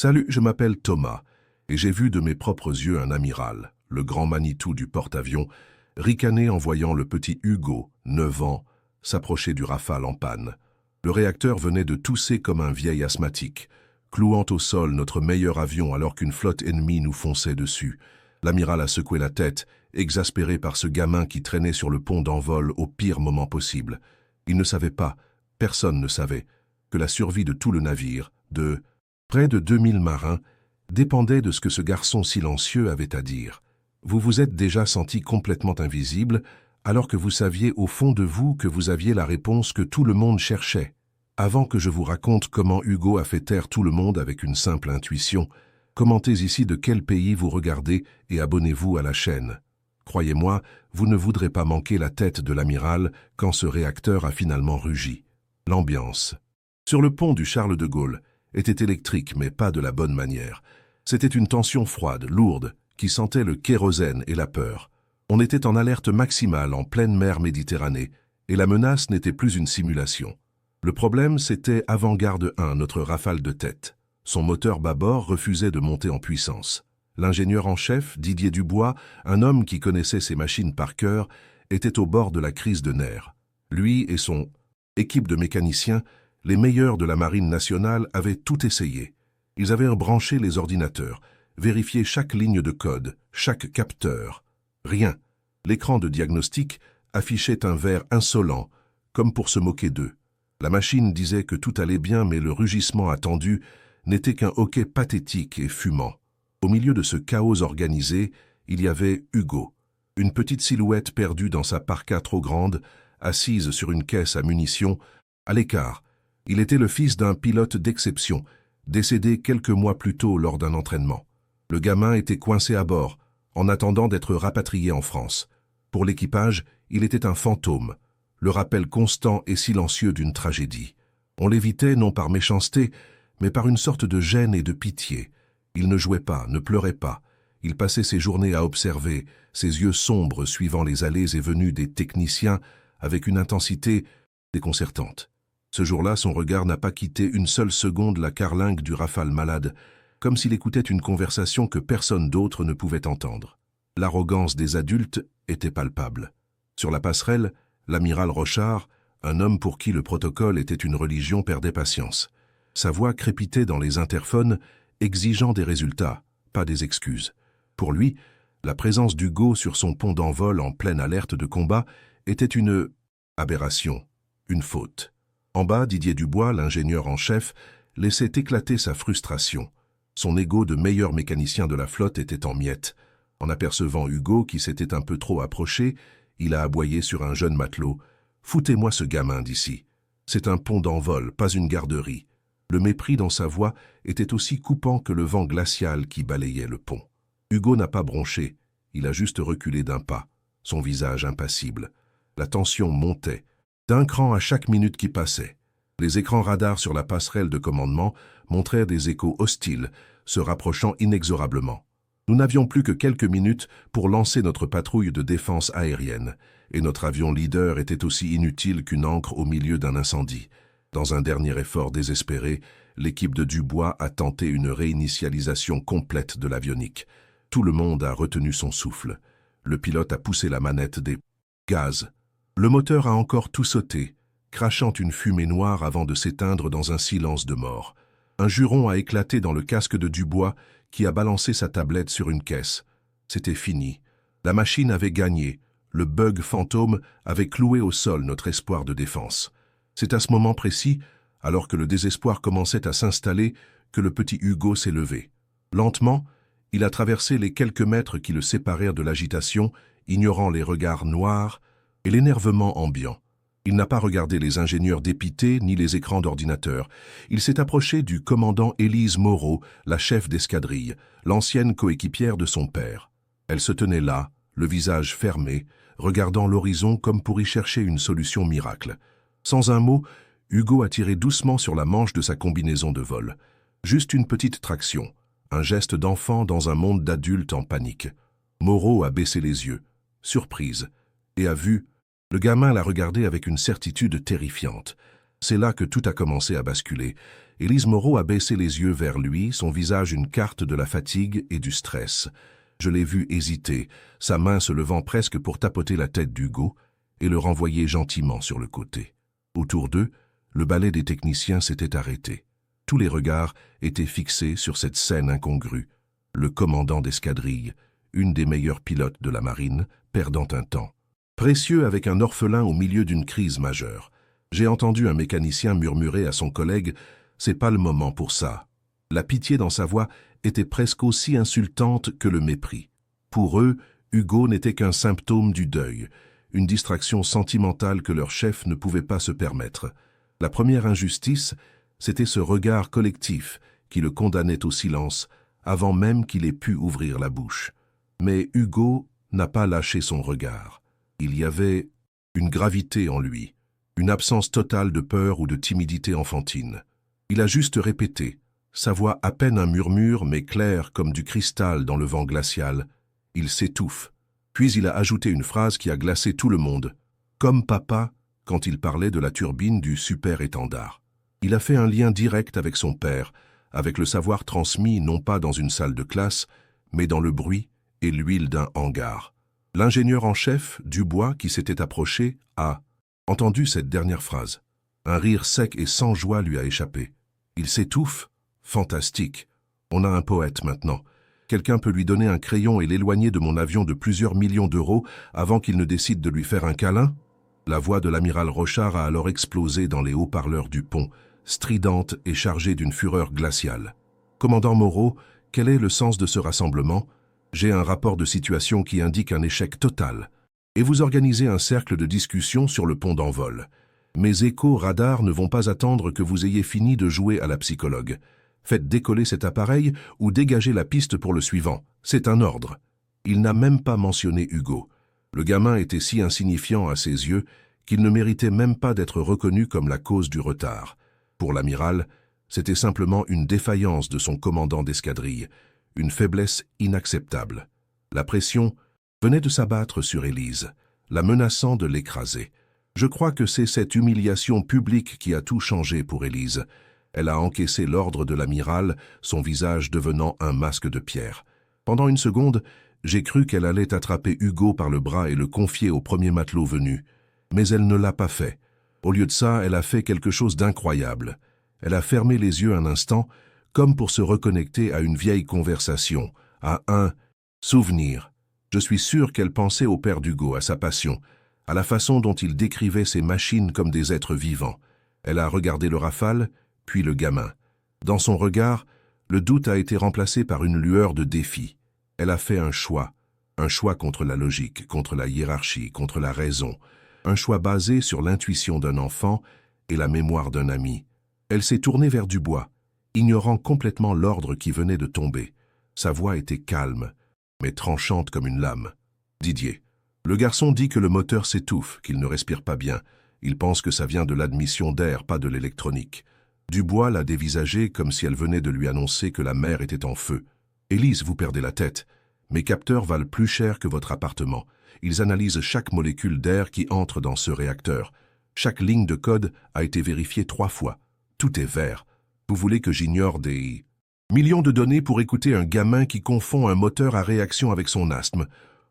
Salut, je m'appelle Thomas, et j'ai vu de mes propres yeux un amiral, le grand Manitou du porte-avions, ricaner en voyant le petit Hugo, 9 ans, s'approcher du Rafale en panne. Le réacteur venait de tousser comme un vieil asthmatique, clouant au sol notre meilleur avion alors qu'une flotte ennemie nous fonçait dessus. L'amiral a secoué la tête, exaspéré par ce gamin qui traînait sur le pont d'envol au pire moment possible. Il ne savait pas, personne ne savait, que la survie de tout le navire, de près de 2000 marins, dépendait de ce que ce garçon silencieux avait à dire. Vous vous êtes déjà senti complètement invisible, alors que vous saviez au fond de vous que vous aviez la réponse que tout le monde cherchait. Avant que je vous raconte comment Hugo a fait taire tout le monde avec une simple intuition, commentez ici de quel pays vous regardez et abonnez-vous à la chaîne. Croyez-moi, vous ne voudrez pas manquer la tête de l'amiral quand ce réacteur a finalement rugi. L'ambiance. Sur le pont du Charles de Gaulle, était électrique mais pas de la bonne manière. C'était une tension froide, lourde, qui sentait le kérosène et la peur. On était en alerte maximale en pleine mer Méditerranée, et la menace n'était plus une simulation. Le problème, c'était Avant-Garde 1, notre Rafale de tête. Son moteur bâbord refusait de monter en puissance. L'ingénieur en chef, Didier Dubois, un homme qui connaissait ses machines par cœur, était au bord de la crise de nerfs. Lui et son équipe de mécaniciens, les meilleurs de la Marine nationale, avaient tout essayé. Ils avaient branché les ordinateurs, vérifié chaque ligne de code, chaque capteur. Rien. L'écran de diagnostic affichait un vert insolent, comme pour se moquer d'eux. La machine disait que tout allait bien, mais le rugissement attendu n'était qu'un hoquet pathétique et fumant. Au milieu de ce chaos organisé, il y avait Hugo, une petite silhouette perdue dans sa parka trop grande, assise sur une caisse à munitions, à l'écart. Il était le fils d'un pilote d'exception, décédé quelques mois plus tôt lors d'un entraînement. Le gamin était coincé à bord, en attendant d'être rapatrié en France. Pour l'équipage, il était un fantôme, le rappel constant et silencieux d'une tragédie. On l'évitait non par méchanceté, mais par une sorte de gêne et de pitié. Il ne jouait pas, ne pleurait pas. Il passait ses journées à observer, ses yeux sombres suivant les allées et venues des techniciens avec une intensité déconcertante. Ce jour-là, son regard n'a pas quitté une seule seconde la carlingue du Rafale malade, comme s'il écoutait une conversation que personne d'autre ne pouvait entendre. L'arrogance des adultes était palpable. Sur la passerelle, l'amiral Rochard, un homme pour qui le protocole était une religion, perdait patience. Sa voix crépitait dans les interphones, exigeant des résultats, pas des excuses. Pour lui, la présence d'Hugo sur son pont d'envol en pleine alerte de combat était une aberration, une faute. En bas, Didier Dubois, l'ingénieur en chef, laissait éclater sa frustration. Son ego de meilleur mécanicien de la flotte était en miettes. En apercevant Hugo, qui s'était un peu trop approché, il a aboyé sur un jeune matelot. « Foutez-moi ce gamin d'ici. C'est un pont d'envol, pas une garderie. » Le mépris dans sa voix était aussi coupant que le vent glacial qui balayait le pont. Hugo n'a pas bronché, il a juste reculé d'un pas, son visage impassible. La tension montait, d'un cran à chaque minute qui passait. Les écrans radars sur la passerelle de commandement montrèrent des échos hostiles, se rapprochant inexorablement. Nous n'avions plus que quelques minutes pour lancer notre patrouille de défense aérienne, et notre avion leader était aussi inutile qu'une ancre au milieu d'un incendie. Dans un dernier effort désespéré, l'équipe de Dubois a tenté une réinitialisation complète de l'avionique. Tout le monde a retenu son souffle. Le pilote a poussé la manette des gaz. Le moteur a encore tout sauté, crachant une fumée noire avant de s'éteindre dans un silence de mort. Un juron a éclaté dans le casque de Dubois qui a balancé sa tablette sur une caisse. C'était fini. La machine avait gagné. Le bug fantôme avait cloué au sol notre espoir de défense. C'est à ce moment précis, alors que le désespoir commençait à s'installer, que le petit Hugo s'est levé. Lentement, il a traversé les quelques mètres qui le séparèrent de l'agitation, ignorant les regards noirs et l'énervement ambiant. Il n'a pas regardé les ingénieurs dépités ni les écrans d'ordinateur. Il s'est approché du commandant Élise Moreau, la chef d'escadrille, l'ancienne coéquipière de son père. Elle se tenait là, le visage fermé, regardant l'horizon comme pour y chercher une solution miracle. Sans un mot, Hugo a tiré doucement sur la manche de sa combinaison de vol. Juste une petite traction, un geste d'enfant dans un monde d'adultes en panique. Moreau a baissé les yeux, surprise, et a vu. Le gamin l'a regardé avec une certitude terrifiante. C'est là que tout a commencé à basculer. Élise Moreau a baissé les yeux vers lui, son visage une carte de la fatigue et du stress. Je l'ai vu hésiter, sa main se levant presque pour tapoter la tête d'Hugo et le renvoyer gentiment sur le côté. Autour d'eux, le balai des techniciens s'était arrêté. Tous les regards étaient fixés sur cette scène incongrue. Le commandant d'escadrille, une des meilleures pilotes de la marine, perdant un temps précieux avec un orphelin au milieu d'une crise majeure. J'ai entendu un mécanicien murmurer à son collègue « C'est pas le moment pour ça ». La pitié dans sa voix était presque aussi insultante que le mépris. Pour eux, Hugo n'était qu'un symptôme du deuil, une distraction sentimentale que leur chef ne pouvait pas se permettre. La première injustice, c'était ce regard collectif qui le condamnait au silence avant même qu'il ait pu ouvrir la bouche. Mais Hugo n'a pas lâché son regard. Il y avait une gravité en lui, une absence totale de peur ou de timidité enfantine. Il a juste répété, sa voix à peine un murmure mais claire comme du cristal dans le vent glacial. Il s'étouffe. Puis il a ajouté une phrase qui a glacé tout le monde. Comme papa, quand il parlait de la turbine du super-étendard. Il a fait un lien direct avec son père, avec le savoir transmis non pas dans une salle de classe, mais dans le bruit et l'huile d'un hangar. L'ingénieur en chef, Dubois, qui s'était approché, a entendu cette dernière phrase. Un rire sec et sans joie lui a échappé. Il s'étouffe. Fantastique. On a un poète maintenant. Quelqu'un peut lui donner un crayon et l'éloigner de mon avion de plusieurs millions d'euros avant qu'il ne décide de lui faire un câlin? La voix de l'amiral Rochard a alors explosé dans les haut-parleurs du pont, stridente et chargée d'une fureur glaciale. Commandant Moreau, quel est le sens de ce rassemblement? J'ai un rapport de situation qui indique un échec total. Et vous organisez un cercle de discussion sur le pont d'envol. Mes échos radars ne vont pas attendre que vous ayez fini de jouer à la psychologue. Faites décoller cet appareil ou dégagez la piste pour le suivant. C'est un ordre. Il n'a même pas mentionné Hugo. Le gamin était si insignifiant à ses yeux qu'il ne méritait même pas d'être reconnu comme la cause du retard. Pour l'amiral, c'était simplement une défaillance de son commandant d'escadrille, une faiblesse inacceptable. La pression venait de s'abattre sur Élise, la menaçant de l'écraser. Je crois que c'est cette humiliation publique qui a tout changé pour Élise. Elle a encaissé l'ordre de l'amiral, son visage devenant un masque de pierre. Pendant une seconde, j'ai cru qu'elle allait attraper Hugo par le bras et le confier au premier matelot venu. Mais elle ne l'a pas fait. Au lieu de ça, elle a fait quelque chose d'incroyable. Elle a fermé les yeux un instant, comme pour se reconnecter à une vieille conversation, à un souvenir. Je suis sûr qu'elle pensait au père d'Hugo, à sa passion, à la façon dont il décrivait ces machines comme des êtres vivants. Elle a regardé le Rafale, puis le gamin. Dans son regard, le doute a été remplacé par une lueur de défi. Elle a fait un choix contre la logique, contre la hiérarchie, contre la raison, un choix basé sur l'intuition d'un enfant et la mémoire d'un ami. Elle s'est tournée vers Dubois, ignorant complètement l'ordre qui venait de tomber. Sa voix était calme, mais tranchante comme une lame. « Didier, le garçon dit que le moteur s'étouffe, qu'il ne respire pas bien. Il pense que ça vient de l'admission d'air, pas de l'électronique. » Dubois l'a dévisagée comme si elle venait de lui annoncer que la mer était en feu. « Élise, vous perdez la tête. Mes capteurs valent plus cher que votre appartement. Ils analysent chaque molécule d'air qui entre dans ce réacteur. Chaque ligne de code a été vérifiée 3 fois. Tout est vert. Vous voulez que j'ignore des millions de données pour écouter un gamin qui confond un moteur à réaction avec son asthme?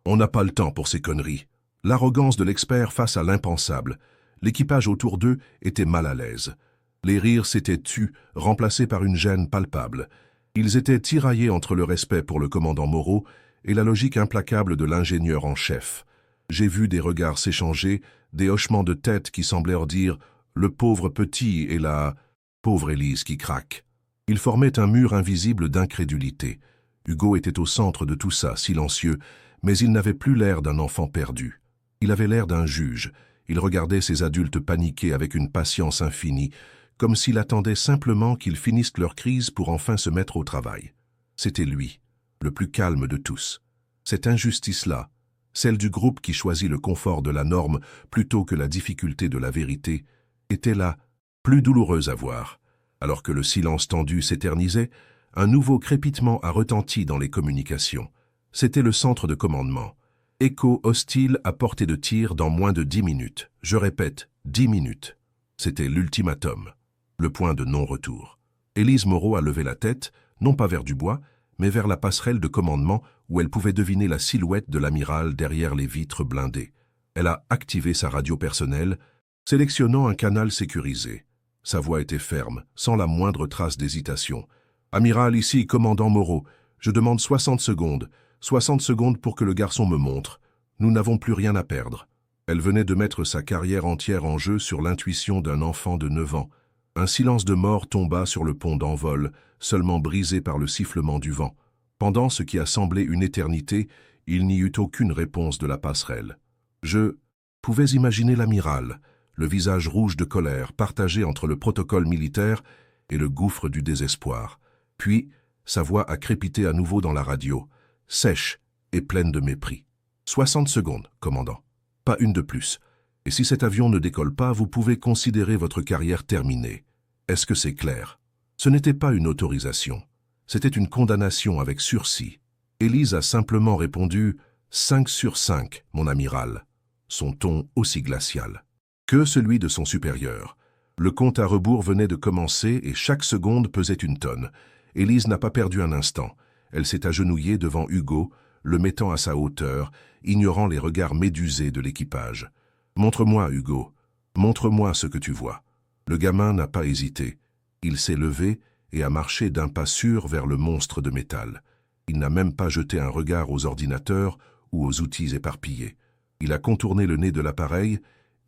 On n'a pas le temps pour ces conneries. » L'arrogance de l'expert face à l'impensable. L'équipage autour d'eux était mal à l'aise. Les rires s'étaient tus, remplacés par une gêne palpable. Ils étaient tiraillés entre le respect pour le commandant Moreau et la logique implacable de l'ingénieur en chef. J'ai vu des regards s'échanger, des hochements de tête qui semblaient leur dire « le pauvre petit » et la « pauvre Élise qui craque ». Ils formaient un mur invisible d'incrédulité. Hugo était au centre de tout ça, silencieux, mais il n'avait plus l'air d'un enfant perdu. Il avait l'air d'un juge. Il regardait ces adultes paniqués avec une patience infinie, comme s'il attendait simplement qu'ils finissent leur crise pour enfin se mettre au travail. C'était lui, le plus calme de tous. Cette injustice-là, celle du groupe qui choisit le confort de la norme plutôt que la difficulté de la vérité, était la plus douloureuse à voir. Alors que le silence tendu s'éternisait, un nouveau crépitement a retenti dans les communications. C'était le centre de commandement. Écho hostile à portée de tir dans moins de 10 minutes. Je répète, 10 minutes. C'était l'ultimatum, le point de non-retour. Élise Moreau a levé la tête, non pas vers Dubois, mais vers la passerelle de commandement où elle pouvait deviner la silhouette de l'amiral derrière les vitres blindées. Elle a activé sa radio personnelle, sélectionnant un canal sécurisé. Sa voix était ferme, sans la moindre trace d'hésitation. « Amiral, ici, commandant Moreau. Je demande 60 secondes. 60 secondes pour que le garçon me montre. Nous n'avons plus rien à perdre. » Elle venait de mettre sa carrière entière en jeu sur l'intuition d'un enfant de 9 ans. Un silence de mort tomba sur le pont d'envol, seulement brisé par le sifflement du vent. Pendant ce qui a semblé une éternité, il n'y eut aucune réponse de la passerelle. Je pouvais imaginer l'amiral, le visage rouge de colère, partagé entre le protocole militaire et le gouffre du désespoir. Puis, sa voix a crépité à nouveau dans la radio, sèche et pleine de mépris. « 60 secondes, commandant. Pas une de plus. Et si cet avion ne décolle pas, vous pouvez considérer votre carrière terminée. Est-ce que c'est clair ?» Ce n'était pas une autorisation. C'était une condamnation avec sursis. Élise a simplement répondu « 5 sur 5, mon amiral », son ton aussi glacial que celui de son supérieur. Le compte à rebours venait de commencer et chaque seconde pesait une tonne. Élise n'a pas perdu un instant. Elle s'est agenouillée devant Hugo, le mettant à sa hauteur, ignorant les regards médusés de l'équipage. « Montre-moi, Hugo. Montre-moi ce que tu vois. » Le gamin n'a pas hésité. Il s'est levé et a marché d'un pas sûr vers le monstre de métal. Il n'a même pas jeté un regard aux ordinateurs ou aux outils éparpillés. Il a contourné le nez de l'appareil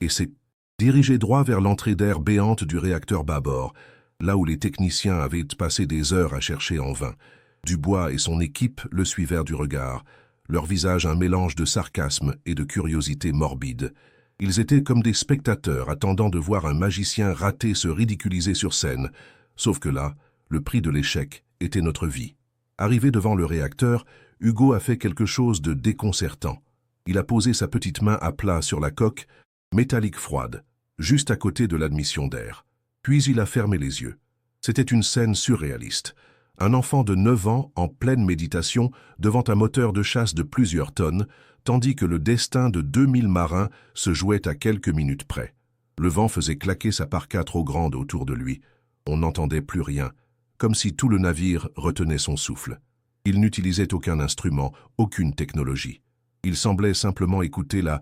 et s'est dirigé droit vers l'entrée d'air béante du réacteur bâbord, là où les techniciens avaient passé des heures à chercher en vain. Dubois et son équipe le suivèrent du regard, leur visage un mélange de sarcasme et de curiosité morbide. Ils étaient comme des spectateurs attendant de voir un magicien raté se ridiculiser sur scène, sauf que là, le prix de l'échec était notre vie. Arrivé devant le réacteur, Hugo a fait quelque chose de déconcertant. Il a posé sa petite main à plat sur la coque, métallique froide, juste à côté de l'admission d'air. Puis il a fermé les yeux. C'était une scène surréaliste. Un enfant de 9 ans en pleine méditation devant un moteur de chasse de plusieurs tonnes, tandis que le destin de 2000 marins se jouait à quelques minutes près. Le vent faisait claquer sa parka trop grande autour de lui. On n'entendait plus rien, comme si tout le navire retenait son souffle. Il n'utilisait aucun instrument, aucune technologie. Il semblait simplement écouter la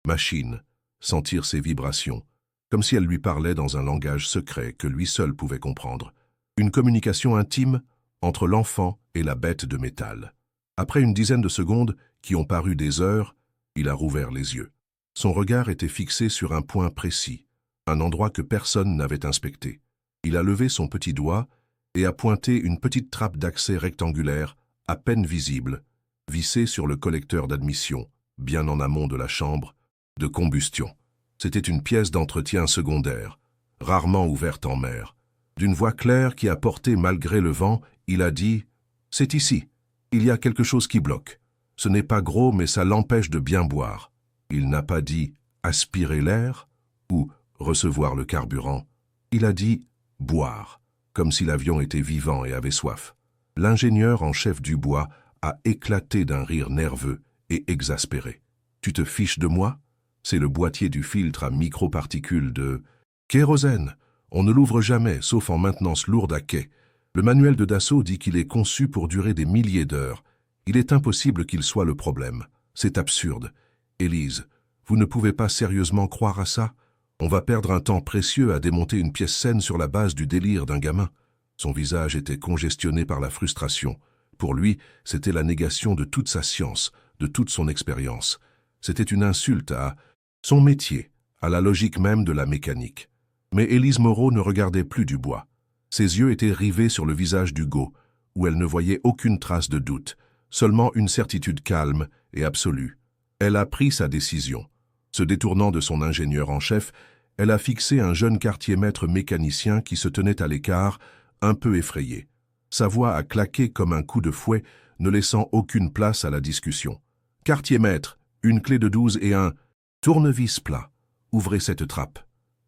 machine, sentir ses vibrations, comme si elle lui parlait dans un langage secret que lui seul pouvait comprendre. Une communication intime entre l'enfant et la bête de métal. Après une dizaine de secondes, qui ont paru des heures, il a rouvert les yeux. Son regard était fixé sur un point précis, un endroit que personne n'avait inspecté. Il a levé son petit doigt et a pointé une petite trappe d'accès rectangulaire, à peine visible, vissée sur le collecteur d'admission, bien en amont de la chambre de combustion. C'était une pièce d'entretien secondaire, rarement ouverte en mer. D'une voix claire qui a porté malgré le vent, il a dit « C'est ici. Il y a quelque chose qui bloque. Ce n'est pas gros, mais ça l'empêche de bien boire. » Il n'a pas dit « aspirer l'air » ou « recevoir le carburant ». Il a dit « boire », comme si l'avion était vivant et avait soif. L'ingénieur en chef Dubois a éclaté d'un rire nerveux et exaspéré. « Tu te fiches de moi ?» C'est le boîtier du filtre à microparticules de « kérosène. On ne l'ouvre jamais, sauf en maintenance lourde à quai. Le manuel de Dassault dit qu'il est conçu pour durer des milliers d'heures. Il est impossible qu'il soit le problème. C'est absurde. Élise, vous ne pouvez pas sérieusement croire à ça? On va perdre un temps précieux à démonter une pièce saine sur la base du délire d'un gamin. » Son visage était congestionné par la frustration. Pour lui, c'était la négation de toute sa science, de toute son expérience. C'était une insulte à son métier, à la logique même de la mécanique. Mais Élise Moreau ne regardait plus Dubois. Ses yeux étaient rivés sur le visage d'Hugo, où elle ne voyait aucune trace de doute, seulement une certitude calme et absolue. Elle a pris sa décision. Se détournant de son ingénieur en chef, elle a fixé un jeune quartier-maître mécanicien qui se tenait à l'écart, un peu effrayé. Sa voix a claqué comme un coup de fouet, ne laissant aucune place à la discussion. « Quartier-maître, une clé de 12 et un tournevis plat. Ouvrez cette trappe.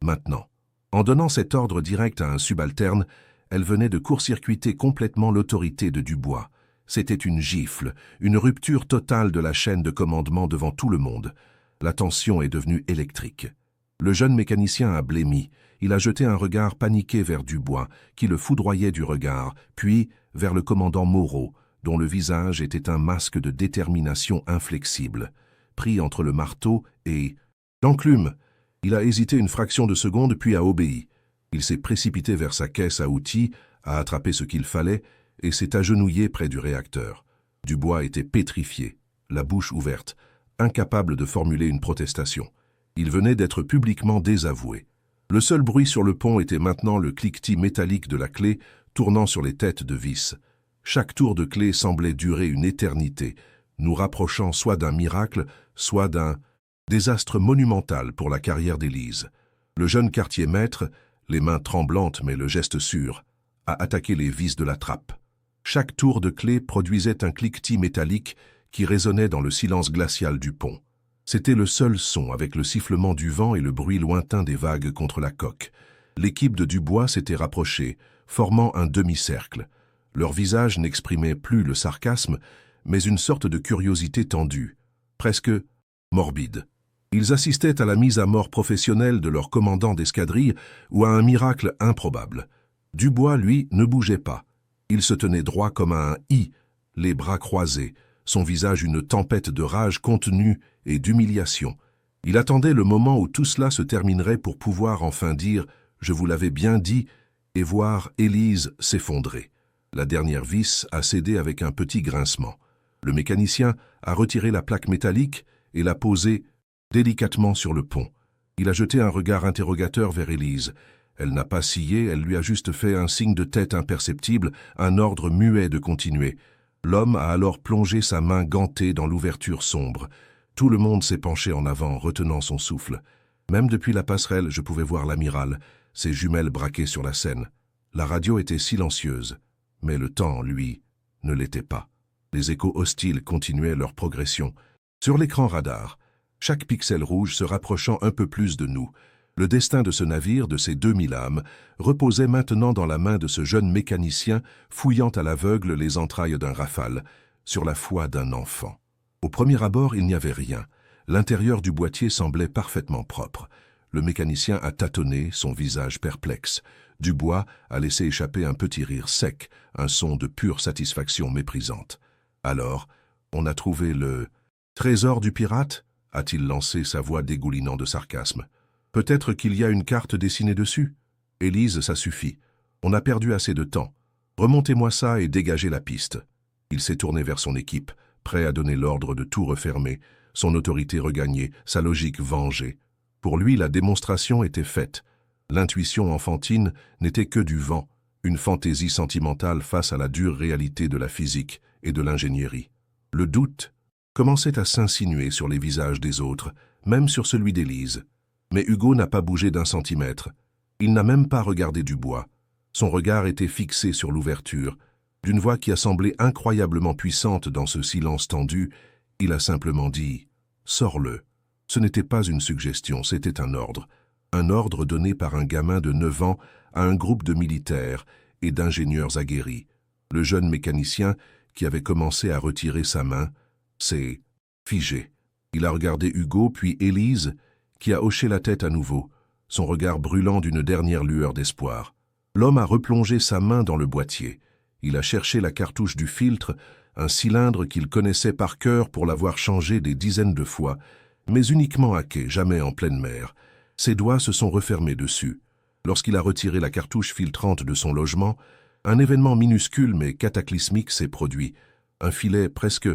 Maintenant. » En donnant cet ordre direct à un subalterne, elle venait de court-circuiter complètement l'autorité de Dubois. C'était une gifle, une rupture totale de la chaîne de commandement devant tout le monde. La tension est devenue électrique. Le jeune mécanicien a blêmi. il a jeté un regard paniqué vers Dubois, qui le foudroyait du regard, puis vers le commandant Moreau, dont le visage était un masque de détermination inflexible. Pris entre le marteau et l'enclume, il a hésité une fraction de seconde puis a obéi. Il s'est précipité vers sa caisse à outils, a attrapé ce qu'il fallait et s'est agenouillé près du réacteur. Dubois était pétrifié, la bouche ouverte, incapable de formuler une protestation. Il venait d'être publiquement désavoué. Le seul bruit sur le pont était maintenant le cliquetis métallique de la clé tournant sur les têtes de vis. Chaque tour de clé semblait durer une éternité, nous rapprochant soit d'un miracle, soit d'un désastre monumental pour la carrière d'Élise. Le jeune quartier-maître, les mains tremblantes mais le geste sûr, a attaqué les vis de la trappe. Chaque tour de clé produisait un cliquetis métallique qui résonnait dans le silence glacial du pont. C'était le seul son avec le sifflement du vent et le bruit lointain des vagues contre la coque. L'équipe de Dubois s'était rapprochée, formant un demi-cercle. Leur visage n'exprimait plus le sarcasme, mais une sorte de curiosité tendue, presque morbide. Ils assistaient à la mise à mort professionnelle de leur commandant d'escadrille ou à un miracle improbable. Dubois, lui, ne bougeait pas. Il se tenait droit comme un I, les bras croisés, son visage une tempête de rage contenue et d'humiliation. Il attendait le moment où tout cela se terminerait pour pouvoir enfin dire « Je vous l'avais bien dit » et voir Élise s'effondrer. La dernière vis a cédé avec un petit grincement. Le mécanicien a retiré la plaque métallique et l'a posée délicatement sur le pont. Il a jeté un regard interrogateur vers Élise. Elle n'a pas scié, elle lui a juste fait un signe de tête imperceptible, un ordre muet de continuer. L'homme a alors plongé sa main gantée dans l'ouverture sombre. Tout le monde s'est penché en avant, retenant son souffle. Même depuis la passerelle, je pouvais voir l'amiral, ses jumelles braquées sur la Seine. La radio était silencieuse, mais le temps, lui, ne l'était pas. Les échos hostiles continuaient leur progression. Sur l'écran radar, chaque pixel rouge se rapprochant un peu plus de nous. Le destin de ce navire, de ses 2000 âmes, reposait maintenant dans la main de ce jeune mécanicien fouillant à l'aveugle les entrailles d'un Rafale, sur la foi d'un enfant. Au premier abord, il n'y avait rien. L'intérieur du boîtier semblait parfaitement propre. Le mécanicien a tâtonné, son visage perplexe. Dubois a laissé échapper un petit rire sec, un son de pure satisfaction méprisante. Alors, on a trouvé le trésor du pirate, a-t-il lancé, sa voix dégoulinant de sarcasme. Peut-être qu'il y a une carte dessinée dessus. Élise, ça suffit. On a perdu assez de temps. Remontez-moi ça et dégagez la piste. Il s'est tourné vers son équipe, prêt à donner l'ordre de tout refermer, son autorité regagnée, sa logique vengée. Pour lui, la démonstration était faite. L'intuition enfantine n'était que du vent, une fantaisie sentimentale face à la dure réalité de la physique et de l'ingénierie. Le doute commençait à s'insinuer sur les visages des autres, même sur celui d'Élise. Mais Hugo n'a pas bougé d'un centimètre. Il n'a même pas regardé Dubois. Son regard était fixé sur l'ouverture. D'une voix qui a semblé incroyablement puissante dans ce silence tendu, il a simplement dit « Sors-le ». Ce n'était pas une suggestion, c'était un ordre. Un ordre donné par un gamin de 9 ans à un groupe de militaires et d'ingénieurs aguerris. Le jeune mécanicien, qui avait commencé à retirer sa main, s'est figé. Il a regardé Hugo, puis Élise, qui a hoché la tête à nouveau, son regard brûlant d'une dernière lueur d'espoir. L'homme a replongé sa main dans le boîtier. Il a cherché la cartouche du filtre, un cylindre qu'il connaissait par cœur pour l'avoir changé des dizaines de fois, mais uniquement à quai, jamais en pleine mer. Ses doigts se sont refermés dessus. Lorsqu'il a retiré la cartouche filtrante de son logement, un événement minuscule mais cataclysmique s'est produit. Un filet presque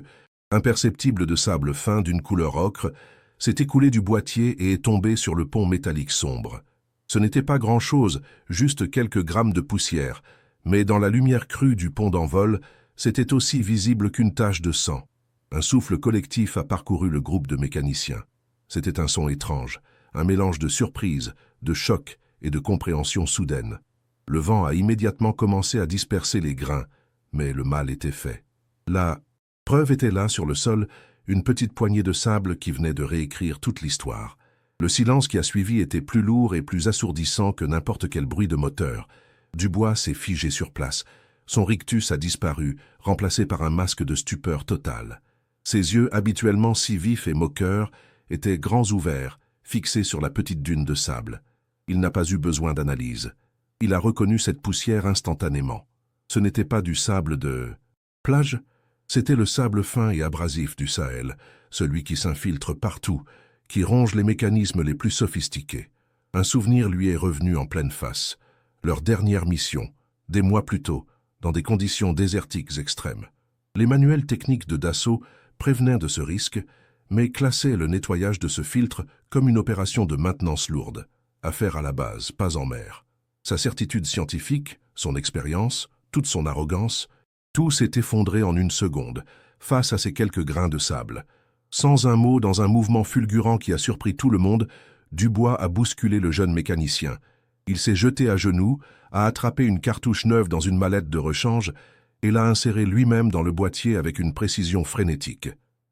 imperceptible de sable fin d'une couleur ocre s'est écoulé du boîtier et est tombé sur le pont métallique sombre. Ce n'était pas grand-chose, juste quelques grammes de poussière, mais dans la lumière crue du pont d'envol, c'était aussi visible qu'une tache de sang. Un souffle collectif a parcouru le groupe de mécaniciens. C'était un son étrange, un mélange de surprise, de choc et de compréhension soudaine. Le vent a immédiatement commencé à disperser les grains, mais le mal était fait. La preuve était là sur le sol, une petite poignée de sable qui venait de réécrire toute l'histoire. Le silence qui a suivi était plus lourd et plus assourdissant que n'importe quel bruit de moteur. Dubois s'est figé sur place. Son rictus a disparu, remplacé par un masque de stupeur totale. Ses yeux, habituellement si vifs et moqueurs, étaient grands ouverts, fixés sur la petite dune de sable. Il n'a pas eu besoin d'analyse. Il a reconnu cette poussière instantanément. Ce n'était pas du sable de plage, c'était le sable fin et abrasif du Sahel, celui qui s'infiltre partout, qui ronge les mécanismes les plus sophistiqués. Un souvenir lui est revenu en pleine face. Leur dernière mission, des mois plus tôt, dans des conditions désertiques extrêmes. Les manuels techniques de Dassault prévenaient de ce risque, mais classaient le nettoyage de ce filtre comme une opération de maintenance lourde, à faire à la base, pas en mer. Sa certitude scientifique, son expérience, toute son arrogance, tout s'est effondré en une seconde, face à ces quelques grains de sable. Sans un mot, dans un mouvement fulgurant qui a surpris tout le monde, Dubois a bousculé le jeune mécanicien. Il s'est jeté à genoux, a attrapé une cartouche neuve dans une mallette de rechange et l'a insérée lui-même dans le boîtier avec une précision frénétique.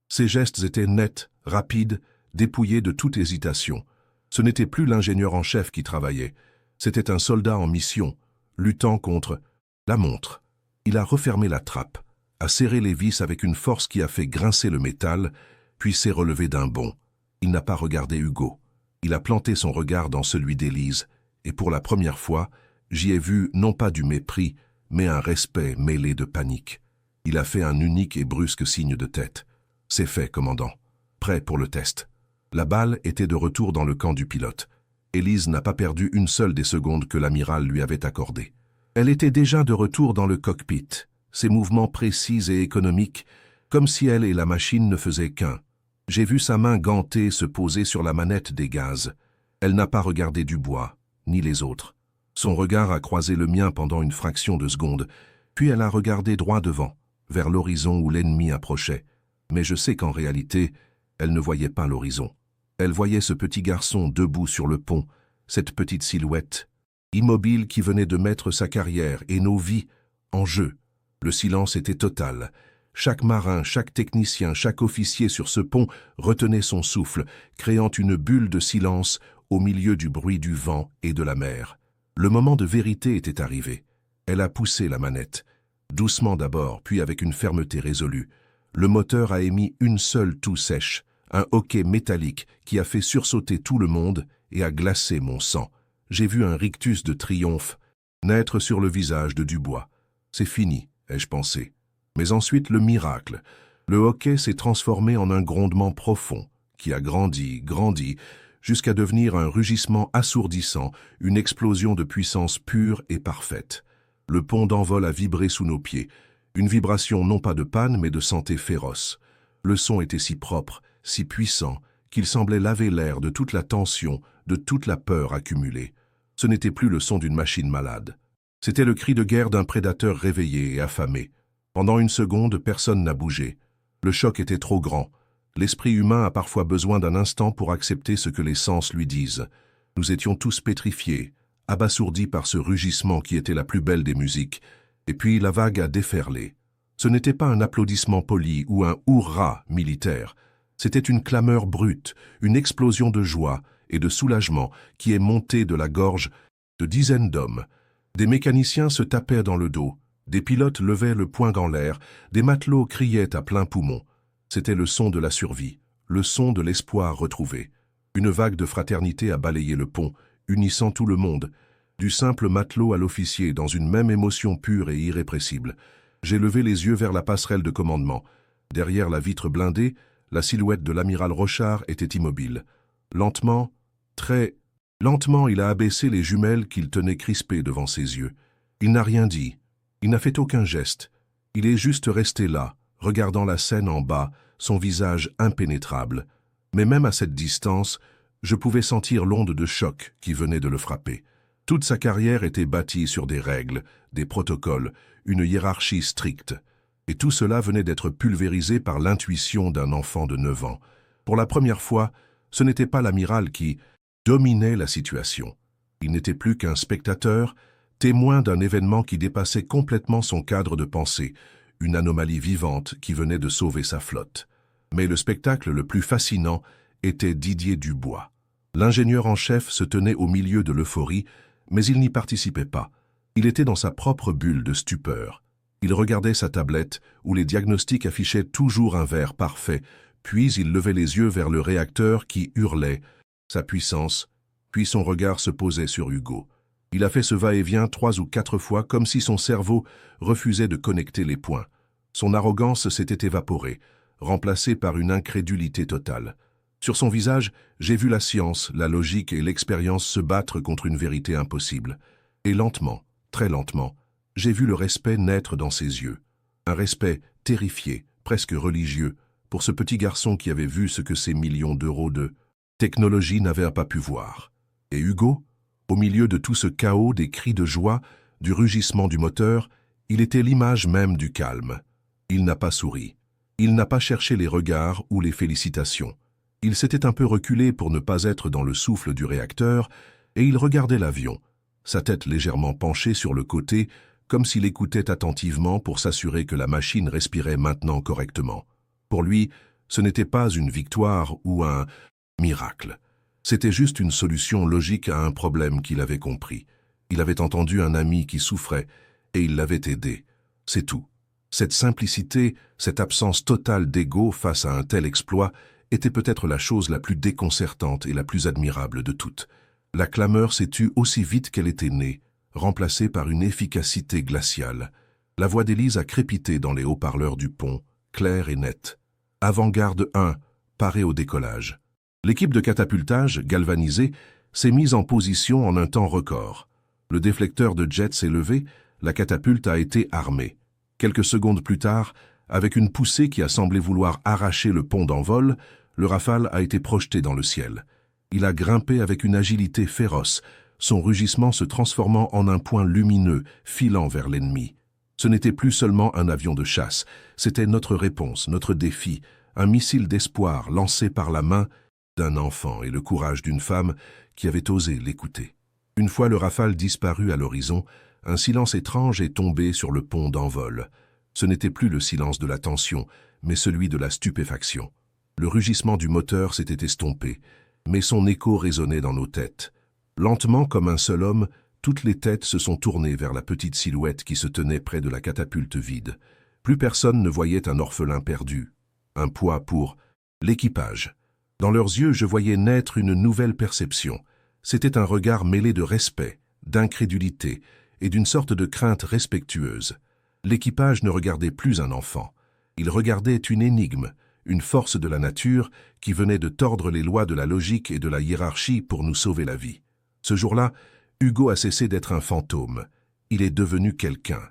Ses gestes étaient nets, rapides, dépouillés de toute hésitation. Ce n'était plus l'ingénieur en chef qui travaillait, c'était un soldat en mission, luttant contre la montre. Il a refermé la trappe, a serré les vis avec une force qui a fait grincer le métal, puis s'est relevé d'un bond. Il n'a pas regardé Hugo. Il a planté son regard dans celui d'Élise, et pour la première fois, j'y ai vu non pas du mépris, mais un respect mêlé de panique. Il a fait un unique et brusque signe de tête. C'est fait, commandant. Prêt pour le test. La balle était de retour dans le camp du pilote. Élise n'a pas perdu une seule des secondes que l'amiral lui avait accordées. Elle était déjà de retour dans le cockpit, ses mouvements précis et économiques, comme si elle et la machine ne faisaient qu'un. J'ai vu sa main gantée se poser sur la manette des gaz. Elle n'a pas regardé Dubois, ni les autres. Son regard a croisé le mien pendant une fraction de seconde, puis elle a regardé droit devant, vers l'horizon où l'ennemi approchait. Mais je sais qu'en réalité, elle ne voyait pas l'horizon. Elle voyait ce petit garçon debout sur le pont, cette petite silhouette, immobile qui venait de mettre sa carrière et nos vies en jeu. Le silence était total. Chaque marin, chaque technicien, chaque officier sur ce pont retenait son souffle, créant une bulle de silence au milieu du bruit du vent et de la mer. Le moment de vérité était arrivé. Elle a poussé la manette, doucement d'abord, puis avec une fermeté résolue. Le moteur a émis une seule toux sèche, un hoquet métallique qui a fait sursauter tout le monde et a glacé mon sang. J'ai vu un rictus de triomphe naître sur le visage de Dubois. C'est fini, ai-je pensé. Mais ensuite le miracle. Le hoquet s'est transformé en un grondement profond, qui a grandi, jusqu'à devenir un rugissement assourdissant, une explosion de puissance pure et parfaite. Le pont d'envol a vibré sous nos pieds, une vibration non pas de panne mais de santé féroce. Le son était si propre, si puissant, qu'il semblait laver l'air de toute la tension, de toute la peur accumulée. Ce n'était plus le son d'une machine malade. C'était le cri de guerre d'un prédateur réveillé et affamé. Pendant une seconde, personne n'a bougé. Le choc était trop grand. L'esprit humain a parfois besoin d'un instant pour accepter ce que les sens lui disent. Nous étions tous pétrifiés, abasourdis par ce rugissement qui était la plus belle des musiques. Et puis la vague a déferlé. Ce n'était pas un applaudissement poli ou un « hurrah » militaire. C'était une clameur brute, une explosion de joie et de soulagement qui est montée de la gorge de dizaines d'hommes. Des mécaniciens se tapaient dans le dos, des pilotes levaient le poing en l'air, des matelots criaient à plein poumon. C'était le son de la survie, le son de l'espoir retrouvé. Une vague de fraternité a balayé le pont, unissant tout le monde, du simple matelot à l'officier dans une même émotion pure et irrépressible. J'ai levé les yeux vers la passerelle de commandement. Derrière la vitre blindée, la silhouette de l'amiral Rochard était immobile. Lentement, très lentement, il a abaissé les jumelles qu'il tenait crispées devant ses yeux. Il n'a rien dit. Il n'a fait aucun geste. Il est juste resté là, regardant la scène en bas, son visage impénétrable. Mais même à cette distance, je pouvais sentir l'onde de choc qui venait de le frapper. Toute sa carrière était bâtie sur des règles, des protocoles, une hiérarchie stricte. Et tout cela venait d'être pulvérisé par l'intuition d'un enfant de 9 ans. Pour la première fois, ce n'était pas l'amiral qui dominait la situation. Il n'était plus qu'un spectateur, témoin d'un événement qui dépassait complètement son cadre de pensée, une anomalie vivante qui venait de sauver sa flotte. Mais le spectacle le plus fascinant était Didier Dubois. L'ingénieur en chef se tenait au milieu de l'euphorie, mais il n'y participait pas. Il était dans sa propre bulle de stupeur. Il regardait sa tablette, où les diagnostics affichaient toujours un vert parfait, puis il levait les yeux vers le réacteur qui hurlait sa puissance Puis son regard se posait sur Hugo. Il a fait ce va-et-vient 3 ou 4 fois comme si son cerveau refusait de connecter les points. Son arrogance s'était évaporée, remplacée par une incrédulité totale. Sur son visage, j'ai vu la science, la logique et l'expérience se battre contre une vérité impossible. Et lentement, très lentement, j'ai vu le respect naître dans ses yeux. Un respect terrifié, presque religieux, pour ce petit garçon qui avait vu ce que ces millions d'euros de technologie n'avaient pas pu voir. Et Hugo, au milieu de tout ce chaos, des cris de joie, du rugissement du moteur, il était l'image même du calme. Il n'a pas souri. Il n'a pas cherché les regards ou les félicitations. Il s'était un peu reculé pour ne pas être dans le souffle du réacteur, et il regardait l'avion, sa tête légèrement penchée sur le côté, comme s'il écoutait attentivement pour s'assurer que la machine respirait maintenant correctement. Pour lui, ce n'était pas une victoire ou un miracle. C'était juste une solution logique à un problème qu'il avait compris. Il avait entendu un ami qui souffrait, et il l'avait aidé. C'est tout. Cette simplicité, cette absence totale d'ego face à un tel exploit, était peut-être la chose la plus déconcertante et la plus admirable de toutes. La clameur s'est tue aussi vite qu'elle était née, remplacée par une efficacité glaciale. La voix d'Élise a crépité dans les haut-parleurs du pont, claire et nette. Avant-garde 1, parée au décollage. L'équipe de catapultage, galvanisée, s'est mise en position en un temps record. Le déflecteur de jet s'est levé, la catapulte a été armée. Quelques secondes plus tard, avec une poussée qui a semblé vouloir arracher le pont d'envol, le Rafale a été projeté dans le ciel. Il a grimpé avec une agilité féroce, son rugissement se transformant en un point lumineux, filant vers l'ennemi. Ce n'était plus seulement un avion de chasse, c'était notre réponse, notre défi, un missile d'espoir lancé par la main d'un enfant et le courage d'une femme qui avait osé l'écouter. Une fois le Rafale disparu à l'horizon, un silence étrange est tombé sur le pont d'envol. Ce n'était plus le silence de la tension, mais celui de la stupéfaction. Le rugissement du moteur s'était estompé, mais son écho résonnait dans nos têtes. Lentement comme un seul homme, toutes les têtes se sont tournées vers la petite silhouette qui se tenait près de la catapulte vide. Plus personne ne voyait un orphelin perdu. Un poids pour l'équipage. Dans leurs yeux, je voyais naître une nouvelle perception. C'était un regard mêlé de respect, d'incrédulité et d'une sorte de crainte respectueuse. L'équipage ne regardait plus un enfant. Il regardait une énigme, une force de la nature qui venait de tordre les lois de la logique et de la hiérarchie pour nous sauver la vie. Ce jour-là, Hugo a cessé d'être un fantôme. Il est devenu quelqu'un.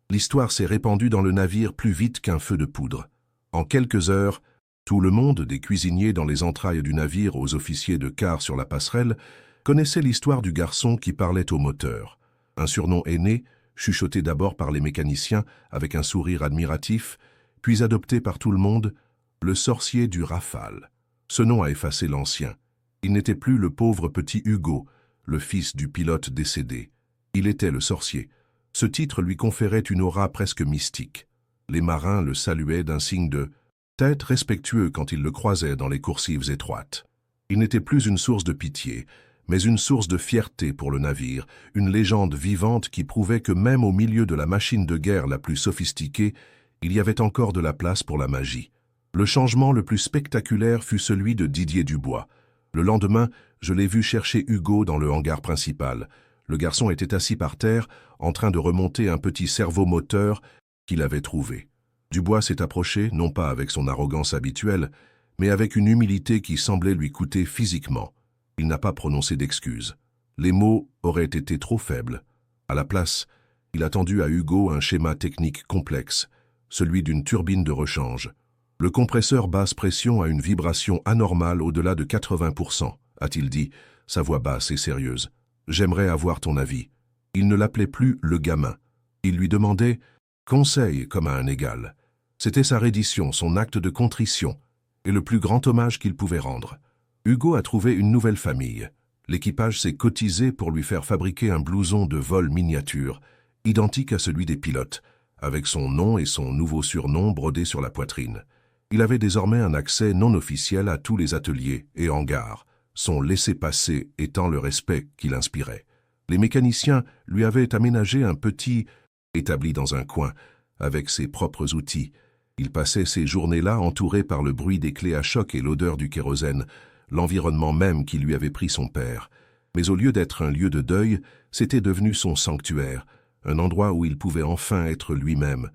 L'histoire s'est répandue dans le navire plus vite qu'un feu de poudre. En quelques heures, tout le monde, des cuisiniers dans les entrailles du navire aux officiers de quart sur la passerelle, connaissait l'histoire du garçon qui parlait au moteur. Un surnom aîné, chuchoté d'abord par les mécaniciens avec un sourire admiratif, puis adopté par tout le monde, le sorcier du Rafale. Ce nom a effacé l'ancien. Il n'était plus le pauvre petit Hugo, le fils du pilote décédé. Il était le sorcier. Ce titre lui conférait une aura presque mystique. Les marins le saluaient d'un signe de tête respectueux quand ils le croisaient dans les coursives étroites. Il n'était plus une source de pitié, mais une source de fierté pour le navire, une légende vivante qui prouvait que même au milieu de la machine de guerre la plus sophistiquée, il y avait encore de la place pour la magie. Le changement le plus spectaculaire fut celui de Didier Dubois. Le lendemain, je l'ai vu chercher Hugo dans le hangar principal. Le garçon était assis par terre, en train de remonter un petit servomoteur qu'il avait trouvé. Dubois s'est approché, non pas avec son arrogance habituelle, mais avec une humilité qui semblait lui coûter physiquement. Il n'a pas prononcé d'excuses. Les mots auraient été trop faibles. À la place, il a tendu à Hugo un schéma technique complexe, celui d'une turbine de rechange. Le compresseur basse pression a une vibration anormale au-delà de 80%, a-t-il dit, sa voix basse et sérieuse. J'aimerais avoir ton avis. Il ne l'appelait plus le gamin. Il lui demandait conseil comme à un égal. C'était sa reddition, son acte de contrition, et le plus grand hommage qu'il pouvait rendre. Hugo a trouvé une nouvelle famille. L'équipage s'est cotisé pour lui faire fabriquer un blouson de vol miniature, identique à celui des pilotes, avec son nom et son nouveau surnom brodés sur la poitrine. Il avait désormais un accès non officiel à tous les ateliers et hangars, son laissez-passer étant le respect qu'il inspirait. Les mécaniciens lui avaient aménagé un petit établi dans un coin, avec ses propres outils. Il passait ces journées-là entouré par le bruit des clés à choc et l'odeur du kérosène, l'environnement même qui lui avait pris son père. Mais au lieu d'être un lieu de deuil, c'était devenu son sanctuaire, un endroit où il pouvait enfin être lui-même,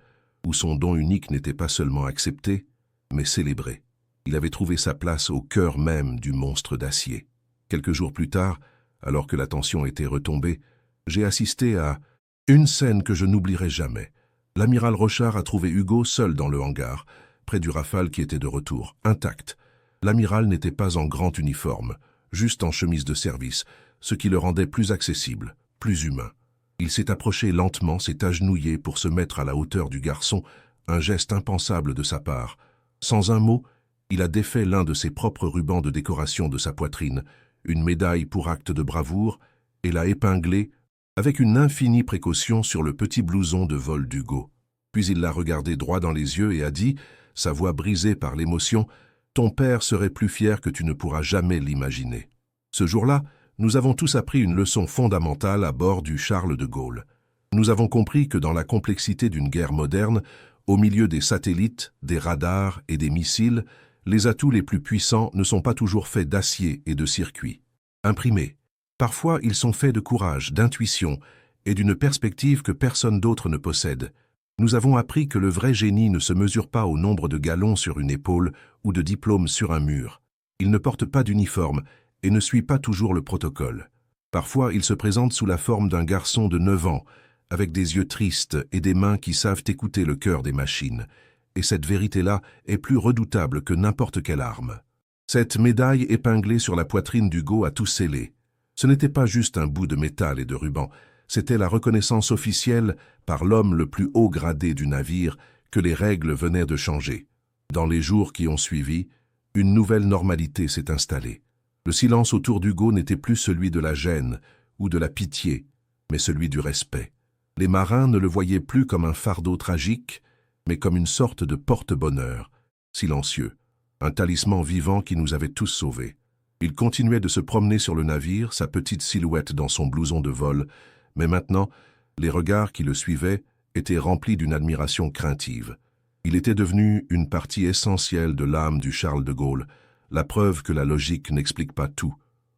où son don unique n'était pas seulement accepté, mais célébré. Il avait trouvé sa place au cœur même du monstre d'acier. Quelques jours plus tard, alors que la tension était retombée, j'ai assisté à une scène que je n'oublierai jamais. L'amiral Rochard a trouvé Hugo seul dans le hangar, près du Rafale qui était de retour, intact. L'amiral n'était pas en grand uniforme, juste en chemise de service, ce qui le rendait plus accessible, plus humain. Il s'est approché lentement, s'est agenouillé pour se mettre à la hauteur du garçon, un geste impensable de sa part. Sans un mot, il a défait l'un de ses propres rubans de décoration de sa poitrine, une médaille pour acte de bravoure, et l'a épinglé avec une infinie précaution sur le petit blouson de vol d'Hugo. Puis il l'a regardé droit dans les yeux et a dit, sa voix brisée par l'émotion, « Ton père serait plus fier que tu ne pourras jamais l'imaginer. » Ce jour-là, nous avons tous appris une leçon fondamentale à bord du Charles de Gaulle. Nous avons compris que dans la complexité d'une guerre moderne, au milieu des satellites, des radars et des missiles, les atouts les plus puissants ne sont pas toujours faits d'acier et de circuits. Imprimés. Parfois, ils sont faits de courage, d'intuition et d'une perspective que personne d'autre ne possède. Nous avons appris que le vrai génie ne se mesure pas au nombre de galons sur une épaule ou de diplômes sur un mur. Il ne porte pas d'uniforme et ne suit pas toujours le protocole. Parfois, il se présente sous la forme d'un garçon de 9 ans, avec des yeux tristes et des mains qui savent écouter le cœur des machines. Et cette vérité-là est plus redoutable que n'importe quelle arme. Cette médaille épinglée sur la poitrine d'Hugo a tout scellé. Ce n'était pas juste un bout de métal et de ruban, c'était la reconnaissance officielle par l'homme le plus haut gradé du navire que les règles venaient de changer. Dans les jours qui ont suivi, une nouvelle normalité s'est installée. Le silence autour d'Hugo n'était plus celui de la gêne ou de la pitié, mais celui du respect. Les marins ne le voyaient plus comme un fardeau tragique, mais comme une sorte de porte-bonheur, silencieux, un talisman vivant qui nous avait tous sauvés. Il continuait de se promener sur le navire, sa petite silhouette dans son blouson de vol, mais maintenant, les regards qui le suivaient étaient remplis d'une admiration craintive. Il était devenu une partie essentielle de l'âme du Charles de Gaulle, la preuve que la logique n'explique pas tout.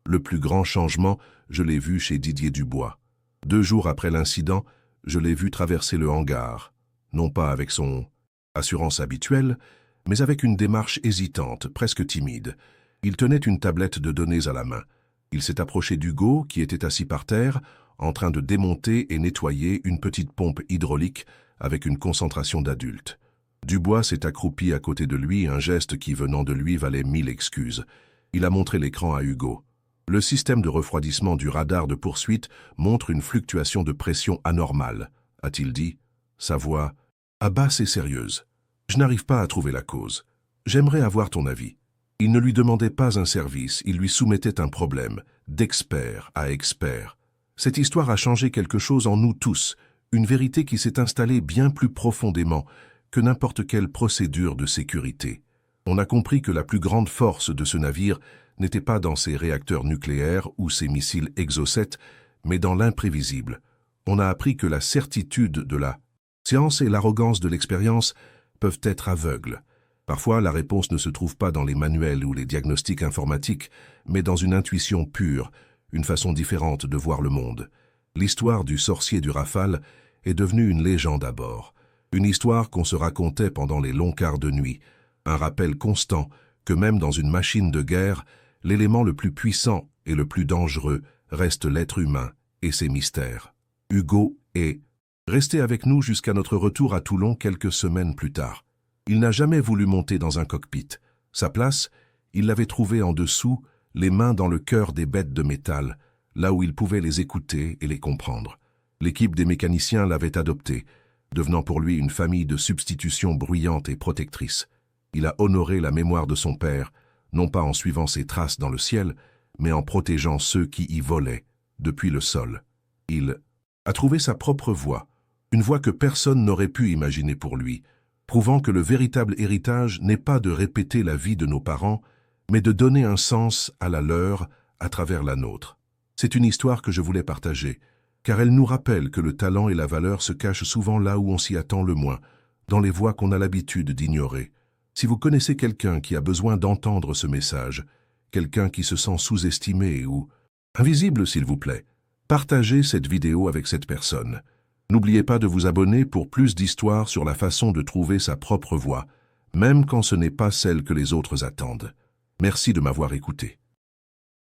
Le plus grand changement, je l'ai vu chez Didier Dubois. 2 jours après l'incident, je l'ai vu traverser le hangar, non pas avec son assurance habituelle, mais avec une démarche hésitante, presque timide. Il tenait une tablette de données à la main. Il s'est approché d'Hugo, qui était assis par terre, en train de démonter et nettoyer une petite pompe hydraulique avec une concentration d'adulte. Dubois s'est accroupi à côté de lui, un geste qui, venant de lui, valait 1000 excuses. Il a montré l'écran à Hugo. Le système de refroidissement du radar de poursuite montre une fluctuation de pression anormale, a-t-il dit, sa voix basse et sérieuse. Je n'arrive pas à trouver la cause. J'aimerais avoir ton avis. Il ne lui demandait pas un service, il lui soumettait un problème, d'expert à expert. Cette histoire a changé quelque chose en nous tous, une vérité qui s'est installée bien plus profondément que n'importe quelle procédure de sécurité. On a compris que la plus grande force de ce navire n'était pas dans ses réacteurs nucléaires ou ses missiles Exocet, mais dans l'imprévisible. On a appris que la certitude de la science et l'arrogance de l'expérience peuvent être aveugles. Parfois, la réponse ne se trouve pas dans les manuels ou les diagnostics informatiques, mais dans une intuition pure, une façon différente de voir le monde. L'histoire du sorcier du Rafale est devenue une légende à bord, une histoire qu'on se racontait pendant les longs quarts de nuit, un rappel constant que même dans une machine de guerre, l'élément le plus puissant et le plus dangereux reste l'être humain et ses mystères. Hugo est resté avec nous jusqu'à notre retour à Toulon quelques semaines plus tard. Il n'a jamais voulu monter dans un cockpit. Sa place, il l'avait trouvée en dessous, les mains dans le cœur des bêtes de métal, là où il pouvait les écouter et les comprendre. L'équipe des mécaniciens l'avait adopté, devenant pour lui une famille de substitution bruyante et protectrice. Il a honoré la mémoire de son père, non pas en suivant ses traces dans le ciel, mais en protégeant ceux qui y volaient, depuis le sol. Il a trouvé sa propre voie, une voie que personne n'aurait pu imaginer pour lui, prouvant que le véritable héritage n'est pas de répéter la vie de nos parents, mais de donner un sens à la leur à travers la nôtre. C'est une histoire que je voulais partager, car elle nous rappelle que le talent et la valeur se cachent souvent là où on s'y attend le moins, dans les voies qu'on a l'habitude d'ignorer. Si vous connaissez quelqu'un qui a besoin d'entendre ce message, quelqu'un qui se sent sous-estimé ou Invisible, s'il vous plaît. Partagez cette vidéo avec cette personne. N'oubliez pas de vous abonner pour plus d'histoires sur la façon de trouver sa propre voie, même quand ce n'est pas celle que les autres attendent. Merci de m'avoir écouté.